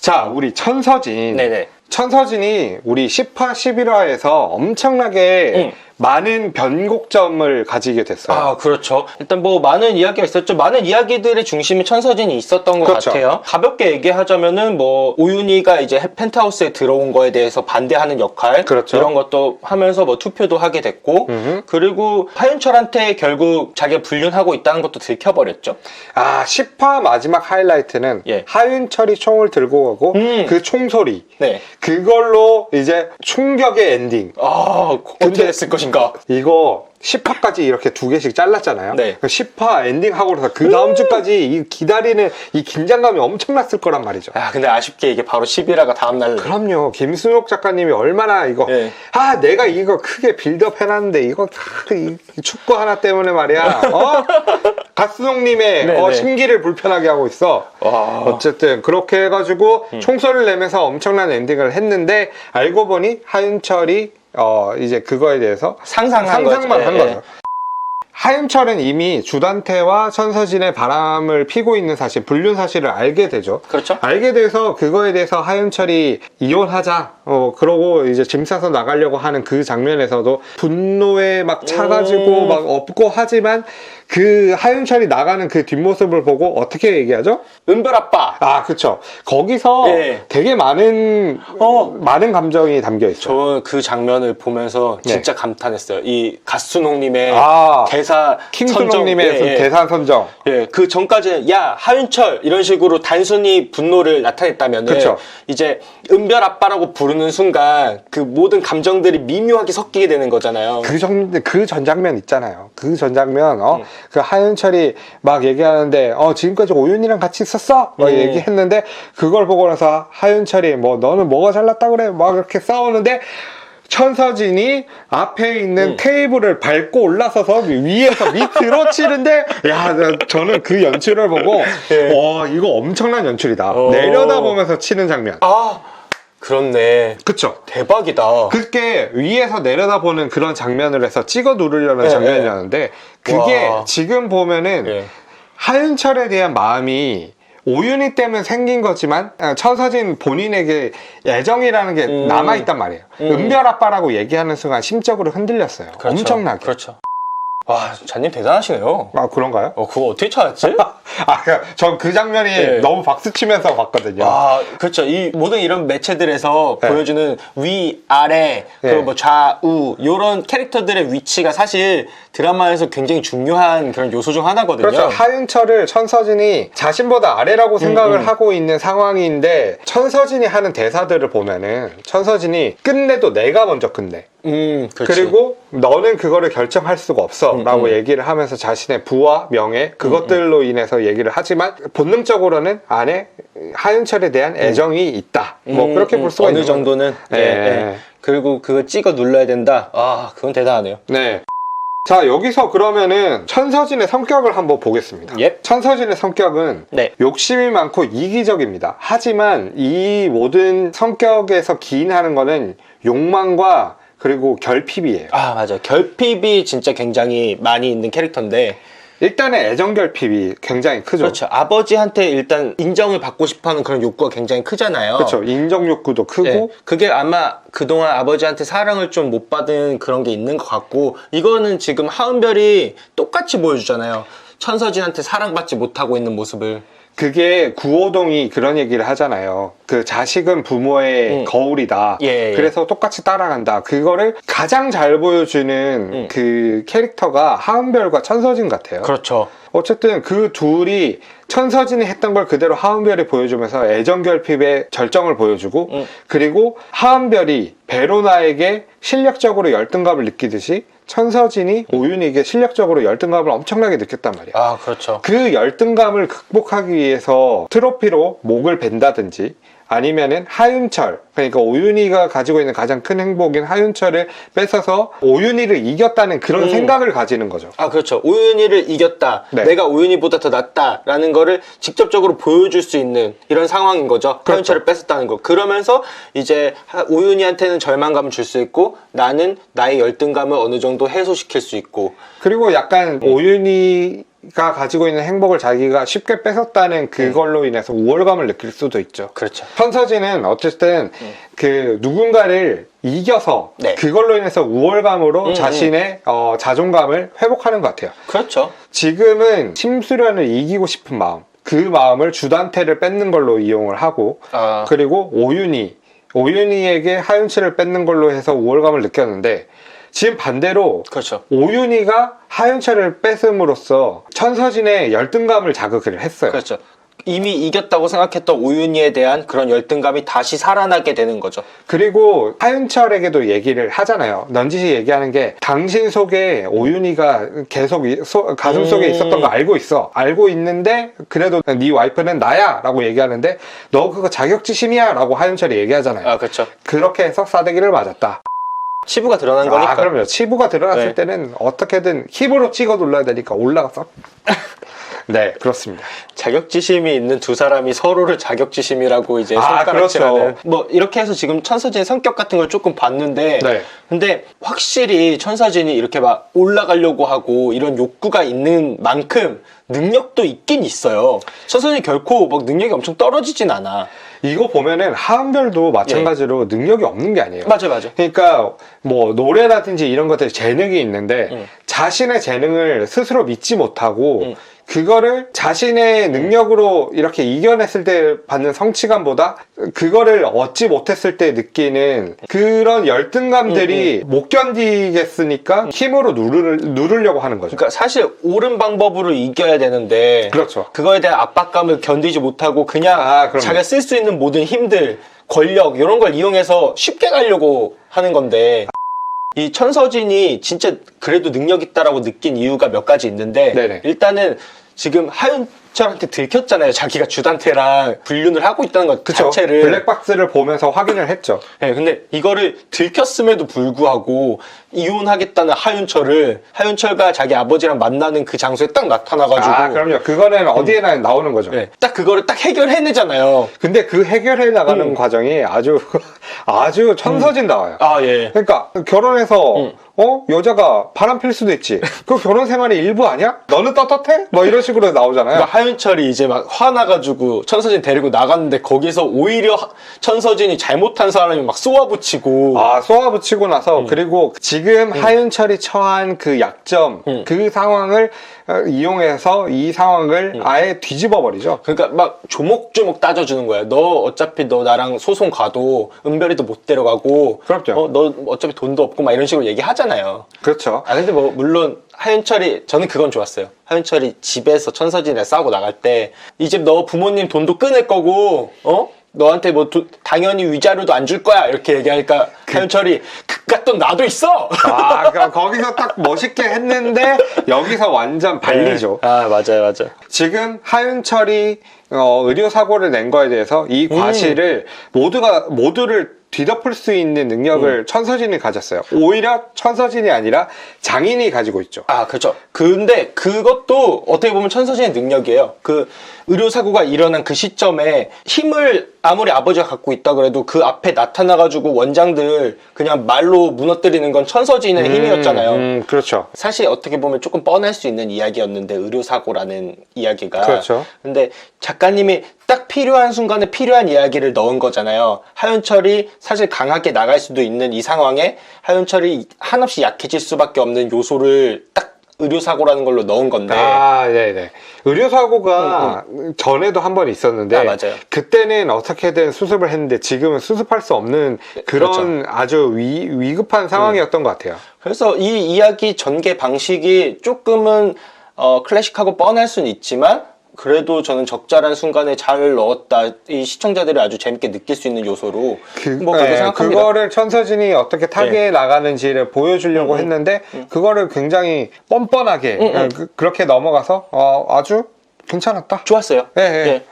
자, 우리 천서진. 네네. 천서진이 우리 10화, 11화에서 엄청나게 많은 변곡점을 가지게 됐어요. 아, 그렇죠. 일단 뭐 많은 이야기가 있었죠. 많은 이야기들의 중심에 천서진이 있었던 것 그렇죠. 같아요. 가볍게 얘기하자면은 뭐 오윤희가 이제 펜트하우스에 들어온 거에 대해서 반대하는 역할, 그렇죠. 이런 것도 하면서 뭐 투표도 하게 됐고, 그리고 하윤철한테 결국 자기가 불륜하고 있다는 것도 들켜버렸죠. 아, 10화 마지막 하이라이트는 예. 하윤철이 총을 들고 가고 그 총소리. 네. 그걸로 이제 충격의 엔딩. 아, 어떻게 됐을 것인가? 이거 10화까지 이렇게 2개씩 잘랐잖아요. 네. 그 10화 엔딩하고 나서 그 다음 주까지 이 기다리는 이 긴장감이 엄청났을 거란 말이죠. 아, 근데 아쉽게 이게 바로 11화가 다음날. 그럼요. 김순옥 작가님이 얼마나 이거 네. 아, 내가 이거 크게 빌드업 해놨는데 이거 이 축구 하나 때문에 말이야. 갓수홍님의 네. 심기를 불편하게 하고 있어. 와. 어쨌든 그렇게 해가지고 총소리를 내면서 엄청난 엔딩을 했는데 알고 보니 하윤철이 이제 그거에 대해서 상상만 한 거죠. 하윤철은 이미 주단태와 천서진의 바람을 피고 있는 사실, 불륜 사실을 알게 되죠. 그렇죠. 알게 돼서 그거에 대해서 하윤철이 이혼하자, 그러고 이제 짐 싸서 나가려고 하는 그 장면에서도 분노에 막 차가지고 막 업고 하지만 그 하윤철이 나가는 그 뒷모습을 보고 어떻게 얘기하죠? 은별아빠. 아, 그쵸. 거기서 네. 되게 많은 감정이 담겨 있죠. 저 그 장면을 보면서 진짜 감탄했어요. 이 갓순홍님의 대사 킹순옥님의 선정. 대사 선정. 예, 그 전까지는 야 하윤철 이런 식으로 단순히 분노를 나타냈다면 그쵸. 이제 은별아빠라고 부르는 순간 그 모든 감정들이 미묘하게 섞이게 되는 거잖아요. 그 전 장면 있잖아요. 그 전 장면, 그 하윤철이 막 얘기하는데, 지금까지 오윤이랑 같이 있었어? 막 얘기했는데, 그걸 보고 나서 하윤철이 너는 뭐가 잘났다 그래? 막 이렇게 싸우는데, 천서진이 앞에 있는 테이블을 밟고 올라서서 위에서 밑으로 치는데, 야, 저는 그 연출을 보고, 이거 엄청난 연출이다. 내려다보면서 치는 장면. 아, 그렇네. 그쵸? 대박이다. 그게 위에서 내려다보는 그런 장면을 해서 찍어 누르려는 장면이었는데, 그게 와. 지금 보면은 하윤철에 대한 마음이 오윤희 때문에 생긴 거지만 천서진 본인에게 애정이라는 게 남아있단 말이에요. 은별아빠라고 얘기하는 순간 심적으로 흔들렸어요. 그렇죠. 엄청나게. 그렇죠. 와, 자님 대단하시네요. 아, 그런가요? 그거 어떻게 찾았지? 전 그 장면이 너무 박수 치면서 봤거든요. 아, 그렇죠. 이 모든 이런 매체들에서 보여주는 위, 아래, 그리고 뭐 좌우 이런 캐릭터들의 위치가 사실 드라마에서 굉장히 중요한 그런 요소 중 하나거든요. 그렇죠. 하윤철을 천서진이 자신보다 아래라고 생각을 하고 있는 상황인데 천서진이 하는 대사들을 보면은 천서진이 끝내도 내가 먼저 끝내. 그렇지. 그리고 너는 그거를 결정할 수가 없어 라고 얘기를 하면서 자신의 부와 명예 그것들로 인해서 얘기를 하지만 본능적으로는 안에 하윤철에 대한 애정이 있다. 그렇게 볼 수가 있는 어느 정도는. 그리고 그거 찍어 눌러야 된다. 아, 그건 대단하네요. 네. 자, 여기서 그러면은 천서진의 성격을 한번 보겠습니다. 천서진의 성격은 욕심이 많고 이기적입니다. 하지만 이 모든 성격에서 기인하는 거는 욕망과 그리고 결핍이에요. 아, 맞아. 결핍이 진짜 굉장히 많이 있는 캐릭터인데 일단은 애정 결핍이 굉장히 크죠. 그렇죠. 아버지한테 일단 인정을 받고 싶어하는 그런 욕구가 굉장히 크잖아요. 그렇죠. 인정 욕구도 크고 그게 아마 그동안 아버지한테 사랑을 좀 못 받은 그런 게 있는 것 같고 이거는 지금 하은별이 똑같이 보여주잖아요. 천서진한테 사랑받지 못하고 있는 모습을. 그게 구호동이 그런 얘기를 하잖아요. 그 자식은 부모의 거울이다. 그래서 똑같이 따라간다. 그거를 가장 잘 보여주는 그 캐릭터가 하은별과 천서진 같아요. 그렇죠. 어쨌든 그 둘이 천서진이 했던 걸 그대로 하은별이 보여주면서 애정결핍의 절정을 보여주고 그리고 하은별이 베로나에게 실력적으로 열등감을 느끼듯이 천서진이 오윤희에게 실력적으로 열등감을 엄청나게 느꼈단 말이야. 아, 그렇죠. 그 열등감을 극복하기 위해서 트로피로 목을 벤다든지 아니면은 하윤철, 그러니까 오윤희가 가지고 있는 가장 큰 행복인 하윤철을 뺏어서 오윤희를 이겼다는 그런 생각을 가지는 거죠. 아, 그렇죠. 오윤희를 이겼다. 내가 오윤희보다 더 낫다라는 거를 직접적으로 보여줄 수 있는 이런 상황인 거죠. 그렇죠. 하윤철을 뺏었다는 거. 그러면서 이제 오윤희한테는 절망감을 줄 수 있고 나는 나의 열등감을 어느 정도 해소시킬 수 있고 그리고 약간 오윤희 자기가 가지고 있는 행복을 자기가 쉽게 뺏었다는 그걸로 인해서 우월감을 느낄 수도 있죠. 그렇죠. 천서진은 어쨌든 그 누군가를 이겨서 네. 그걸로 인해서 우월감으로 자신의 자존감을 회복하는 것 같아요. 그렇죠. 지금은 심수련을 이기고 싶은 마음, 그 마음을 주단태를 뺏는 걸로 이용을 하고 그리고 오윤희에게 하윤철을 뺏는 걸로 해서 우월감을 느꼈는데 지금 반대로 그렇죠. 오윤희가 하윤철을 뺏음으로써 천서진의 열등감을 자극을 했어요. 그렇죠. 이미 이겼다고 생각했던 오윤희에 대한 그런 열등감이 다시 살아나게 되는 거죠. 그리고 하윤철에게도 얘기를 하잖아요. 넌지시 얘기하는 게 당신 속에 오윤희가 계속 가슴 속에 있었던 거 알고 있어. 알고 있는데 그래도 네 와이프는 나야 라고 얘기하는데 너 그거 자격지심이야 라고 하윤철이 얘기하잖아요. 아, 그렇죠. 그렇게 해서 싸대기를 맞았다. 치부가 드러난 거니까. 그럼요. 치부가 드러났을 네. 때는 어떻게든 힙으로 찍어 눌러야 되니까 올라가서 네, 그렇습니다. 자격지심이 있는 두 사람이 서로를 자격지심이라고 이제 그렇죠. 손가락질하는 뭐 이렇게 해서 지금 천서진의 성격 같은 걸 조금 봤는데 네. 근데 확실히 천서진이 이렇게 막 올라가려고 하고 이런 욕구가 있는 만큼 능력도 있긴 있어요. 천서진이 결코 막 능력이 엄청 떨어지진 않아. 이거 보면은 하은별도 마찬가지로 능력이 없는 게 아니에요. 맞아요. 그러니까 뭐 노래라든지 이런 것들이 재능이 있는데 자신의 재능을 스스로 믿지 못하고 그거를 자신의 능력으로 이렇게 이겨냈을 때 받는 성취감보다 그거를 얻지 못했을 때 느끼는 그런 열등감들이 못 견디겠으니까 힘으로 누르려고 하는 거죠. 그러니까 사실 옳은 방법으로 이겨야 되는데 그렇죠. 그거에 대한 압박감을 견디지 못하고 그냥 그럼요. 자기가 쓸 수 있는 모든 힘들, 권력 이런 걸 이용해서 쉽게 가려고 하는 건데 이 천서진이 진짜 그래도 능력 있다라고 느낀 이유가 몇 가지 있는데 네네. 일단은 지금 하윤철한테 들켰잖아요. 자기가 주단태랑 불륜을 하고 있다는 것 그쵸? 자체를. 블랙박스를 보면서 확인을 했죠. 네, 근데 이거를 들켰음에도 불구하고 이혼하겠다는 하윤철과 자기 아버지랑 만나는 그 장소에 딱 나타나가지고. 그럼요. 그거는 어디에나 나오는 거죠. 네, 딱 그거를 딱 해결해내잖아요. 근데 그 해결해 나가는 과정이 아주 천서진다워요. 예. 그러니까 결혼해서 여자가 바람 필 수도 있지. 그 결혼 생활의 일부 아니야? 너는 떳떳해? 뭐 이런 식으로 나오잖아요. 그러니까 하윤철이 이제 막 화나가지고 천서진 데리고 나갔는데 거기서 오히려 천서진이 잘못한 사람이 막 쏘아붙이고. 쏘아붙이고 나서 그리고 지금 하윤철이 처한 그 약점, 그 상황을 이용해서 이 상황을 아예 뒤집어 버리죠. 그러니까 막 조목조목 따져주는 거야. 너 어차피 너 나랑 소송 가도 은별이도 못 데려가고. 그렇죠. 너 어차피 돈도 없고 막 이런 식으로 얘기하잖아요. 그렇죠. 근데 뭐 물론 하윤철이 저는 그건 좋았어요. 하윤철이 집에서 천서진이랑 싸우고 나갈 때 이 집 너 부모님 돈도 끊을 거고 너한테 뭐 당연히 위자료도 안 줄 거야 이렇게 얘기하니까 하윤철이 그깟 돈 나도 있어. 그러니까 거기서 딱 멋있게 했는데 여기서 완전 발리죠. 맞아요. 지금 하윤철이 의료 사고를 낸 거에 대해서 이 과실을 모두를 뒤덮을 수 있는 능력을 천서진이 가졌어요. 오히려 천서진이 아니라 장인이 가지고 있죠. 그렇죠. 근데 그것도 어떻게 보면 천서진의 능력이에요. 그 의료사고가 일어난 그 시점에 힘을 아무리 아버지가 갖고 있다 그래도 그 앞에 나타나가지고 원장들 그냥 말로 무너뜨리는 건 천서진의 힘이었잖아요. 그렇죠. 사실 어떻게 보면 조금 뻔할 수 있는 이야기였는데 의료사고라는 이야기가. 그렇죠. 근데 작가님이 딱 필요한 순간에 필요한 이야기를 넣은 거잖아요. 하윤철이 사실 강하게 나갈 수도 있는 이 상황에 하윤철이 한없이 약해질 수밖에 없는 요소를 딱 의료사고라는 걸로 넣은 건데. 네네. 의료사고가 전에도 한 번 있었는데, 맞아요. 그때는 어떻게든 수습을 했는데, 지금은 수습할 수 없는 그런 그렇죠. 아주 위급한 상황이었던 것 같아요. 그래서 이 이야기 전개 방식이 조금은 클래식하고 뻔할 수는 있지만, 그래도 저는 적절한 순간에 잘 넣었다. 이 시청자들이 아주 재밌게 느낄 수 있는 요소로 그렇게 생각합니다. 그거를 천서진이 어떻게 타개해 나가는지를 보여주려고 했는데 그거를 굉장히 뻔뻔하게 그렇게 넘어가서 아주 괜찮았다. 좋았어요. 예.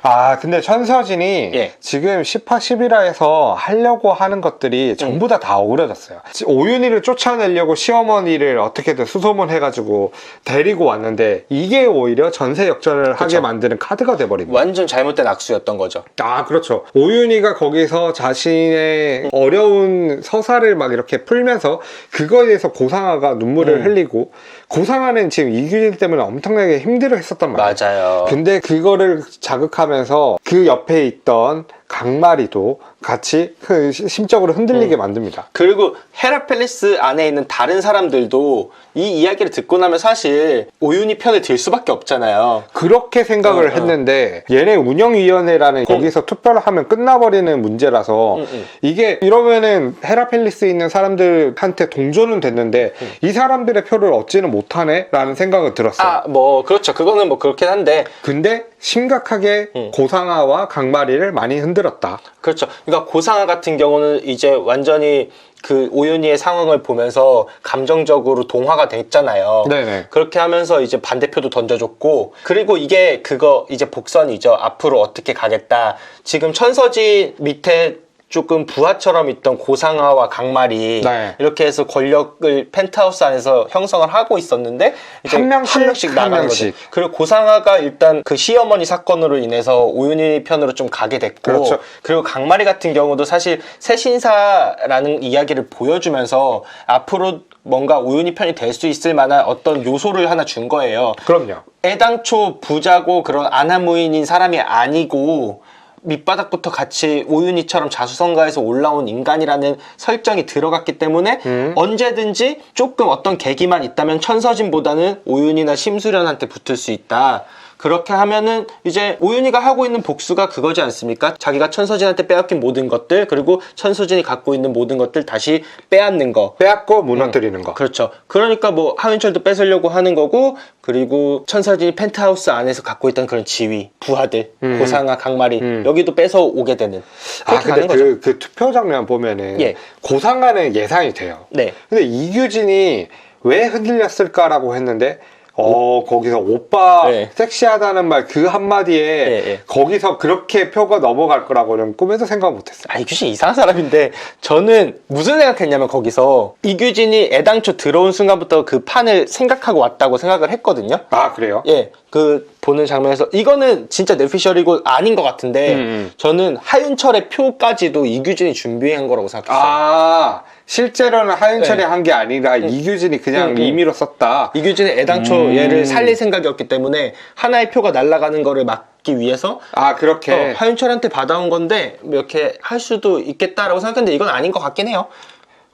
아, 근데 천서진이 예. 지금 10화 11화에서 하려고 하는 것들이 전부 다 어그러졌어요. 오윤희를 쫓아내려고 시어머니를 어떻게든 수소문해가지고 데리고 왔는데 이게 오히려 전세 역전을 하게 만드는 카드가 돼버립니다. 완전 잘못된 악수였던 거죠. 아, 그렇죠. 오윤희가 거기서 자신의 어려운 서사를 막 이렇게 풀면서 그거에 대해서 고상아가 눈물을 흘리고, 고상아는 지금 이규진 때문에 엄청나게 힘들어 했었단 말이에요. 맞아요. 근데 그거를 자극하면서 그 옆에 있던 강마리도 같이 심적으로 흔들리게 만듭니다. 그리고 헤라펠리스 안에 있는 다른 사람들도 이 이야기를 듣고 나면 사실 오윤희 편을 들 수밖에 없잖아요. 그렇게 생각을 했는데 얘네 운영위원회라는 거기서 투표를 하면 끝나버리는 문제라서 이게 이러면은 헤라펠리스에 있는 사람들한테 동조는 됐는데 이 사람들의 표를 얻지는 못하네 라는 생각은 들었어요. 아, 뭐 그렇죠. 그거는 뭐 그렇긴 한데 근데 심각하게 고상아와 강마리를 많이 흔들었다. 그렇죠. 그러니까 고상아 같은 경우는 이제 완전히 그 오윤희의 상황을 보면서 감정적으로 동화가 됐잖아요. 네네. 그렇게 하면서 이제 반대표도 던져줬고, 그리고 이게 그거 이제 복선이죠. 앞으로 어떻게 가겠다. 지금 천서진 밑에 조금 부하처럼 있던 고상아와 강마리 네. 이렇게 해서 권력을 펜트하우스 안에서 형성을 하고 있었는데 이제 한 명씩 나가는 거죠. 그리고 고상아가 일단 그 시어머니 사건으로 인해서 오윤희 편으로 좀 가게 됐고, 그렇죠. 그리고 강마리 같은 경우도 사실 새신사라는 이야기를 보여주면서 앞으로 뭔가 오윤희 편이 될 수 있을 만한 어떤 요소를 하나 준 거예요. 그럼요. 애당초 부자고 그런 아나무인인 사람이 아니고 밑바닥부터 같이 오윤희처럼 자수성가해서 올라온 인간이라는 설정이 들어갔기 때문에 언제든지 조금 어떤 계기만 있다면 천서진보다는 오윤희나 심수련한테 붙을 수 있다. 그렇게 하면은 이제 오윤희가 하고 있는 복수가 그거지 않습니까? 자기가 천서진한테 빼앗긴 모든 것들, 그리고 천서진이 갖고 있는 모든 것들 다시 빼앗는 거. 빼앗고 무너뜨리는 거. 그렇죠. 그러니까 뭐 하윤철도 뺏으려고 하는 거고, 그리고 천서진이 펜트하우스 안에서 갖고 있던 그런 지위, 부하들, 고상아, 강마리 여기도 뺏어 오게 되는. 아, 그렇게 가는 근데 거죠. 그 투표 장면 보면은 예. 고상아는 예상이 돼요. 네. 근데 이규진이 왜 흔들렸을까라고 했는데 거기서 오빠 네. 섹시하다는 말 그 한마디에 예. 거기서 그렇게 표가 넘어갈 거라고는 꿈에도 생각 못했어요. 아, 이규진 이상한 사람인데 저는 무슨 생각했냐면 거기서 이규진이 애당초 들어온 순간부터 그 판을 생각하고 왔다고 생각을 했거든요. 아, 그래요? 예, 그 보는 장면에서 이거는 진짜 뇌피셜이고 아닌 것 같은데 저는 하윤철의 표까지도 이규진이 준비한 거라고 생각했어요. 아, 실제로는 하윤철이 네. 한 게 아니라 이규진이 그냥 임의로 썼다. 이규진은 애당초 얘를 살릴 생각이었기 때문에 하나의 표가 날아가는 거를 막기 위해서 아, 그렇게. 하윤철한테 받아온 건데 이렇게 할 수도 있겠다라고 생각했는데 이건 아닌 것 같긴 해요.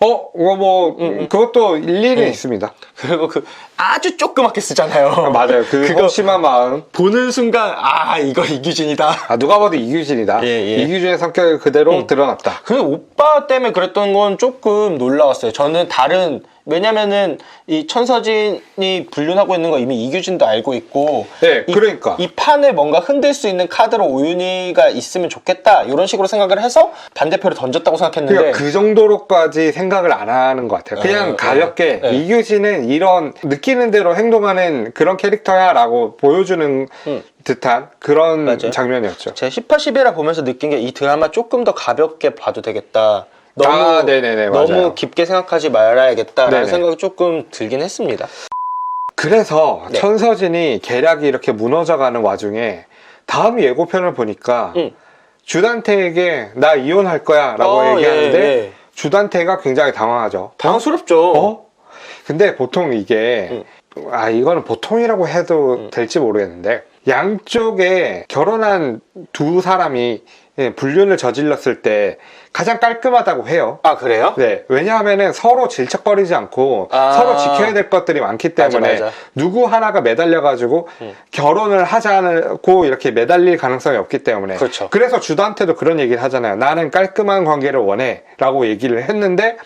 이거 뭐 그것도 일리는 있습니다. 그리고 그 아주 조그맣게 쓰잖아요. 맞아요. 그거 심한 마음. 보는 순간 아 이거 이규진이다. 아, 누가 봐도 이규진이다. 예. 이규진의 성격이 그대로 드러났다. 그 오빠 때문에 그랬던 건 조금 놀라웠어요. 저는 왜냐면은 이 천서진이 불륜하고 있는 거 이미 이규진도 알고 있고, 네, 그러니까 이 판을 뭔가 흔들 수 있는 카드로 오윤희가 있으면 좋겠다 이런 식으로 생각을 해서 반대표를 던졌다고 생각했는데 그러니까 그 정도로까지 생각을 안 하는 것 같아요. 그냥 가볍게 이규진은 이런 느끼는 대로 행동하는 그런 캐릭터야 라고 보여주는 듯한 그런 맞아요. 장면이었죠. 제가 10화 11화 보면서 느낀 게 이 드라마 조금 더 가볍게 봐도 되겠다. 네네네, 너무 맞아요. 깊게 생각하지 말아야겠다라는 네네. 생각이 조금 들긴 했습니다. 그래서 네. 천서진이 계략이 이렇게 무너져가는 와중에 다음 예고편을 보니까 주단태에게 나 이혼할 거야 라고 얘기하는데 주단태가 굉장히 당황하죠. 당황스럽죠. 근데 보통 이게 이거는 보통이라고 해도 될지 모르겠는데 양쪽에 결혼한 두 사람이 불륜을 저질렀을 때 가장 깔끔하다고 해요. 아, 그래요? 네, 왜냐하면은 서로 질척거리지 않고 서로 지켜야 될 것들이 많기 때문에 맞아. 누구 하나가 매달려가지고 결혼을 하지 않고 이렇게 매달릴 가능성이 없기 때문에. 그렇죠. 그래서 주도한테도 그런 얘기를 하잖아요. 나는 깔끔한 관계를 원해 라고 얘기를 했는데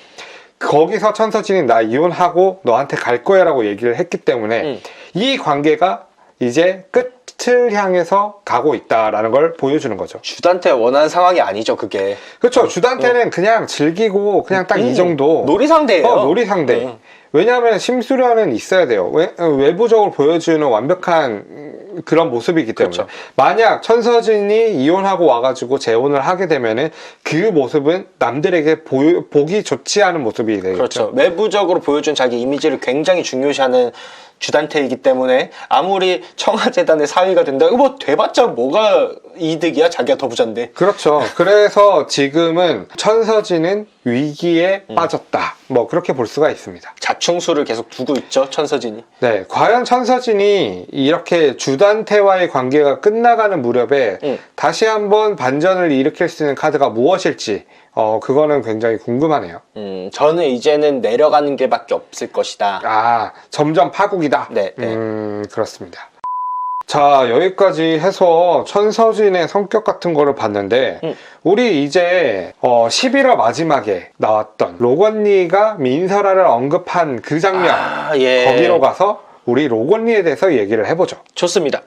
거기서 천서진이 나 이혼하고 너한테 갈 거야 라고 얘기를 했기 때문에 이 관계가 이제 끝을 향해서 가고 있다라는 걸 보여주는 거죠. 주단태 원하는 상황이 아니죠, 그게. 그렇죠. 주단태는 그냥 즐기고 그냥 딱 이 정도. 놀이 상대예요. 놀이 상대. 왜냐하면 심수련은 있어야 돼요. 외부적으로 보여주는 완벽한 그런 모습이기 때문에 그렇죠. 만약 천서진이 이혼하고 와가지고 재혼을 하게 되면은 그 모습은 남들에게 보기 좋지 않은 모습이 되겠죠. 그렇죠. 외부적으로 보여준 자기 이미지를 굉장히 중요시하는 주단태이기 때문에 아무리 청와재단의 사위가 된다고 뭐 돼봤자 뭐가 이득이야? 자기가 더 부잔데. 그렇죠. 그래서 지금은 천서진은 위기에 빠졌다. 뭐 그렇게 볼 수가 있습니다. 자충수를 계속 두고 있죠, 천서진이. 네, 과연 천서진이 이렇게 주단태와의 관계가 끝나가는 무렵에 다시 한번 반전을 일으킬 수 있는 카드가 무엇일지 그거는 굉장히 궁금하네요. 저는 이제는 내려가는 게밖에 없을 것이다. 아, 점점 파국이다. 네, 네. 그렇습니다. 자, 여기까지 해서 천서진의 성격 같은 거를 봤는데 우리 이제 11화 마지막에 나왔던 로건리가 민설아를 언급한 그 장면 예. 거기로 가서 우리 로건리에 대해서 얘기를 해보죠. 좋습니다.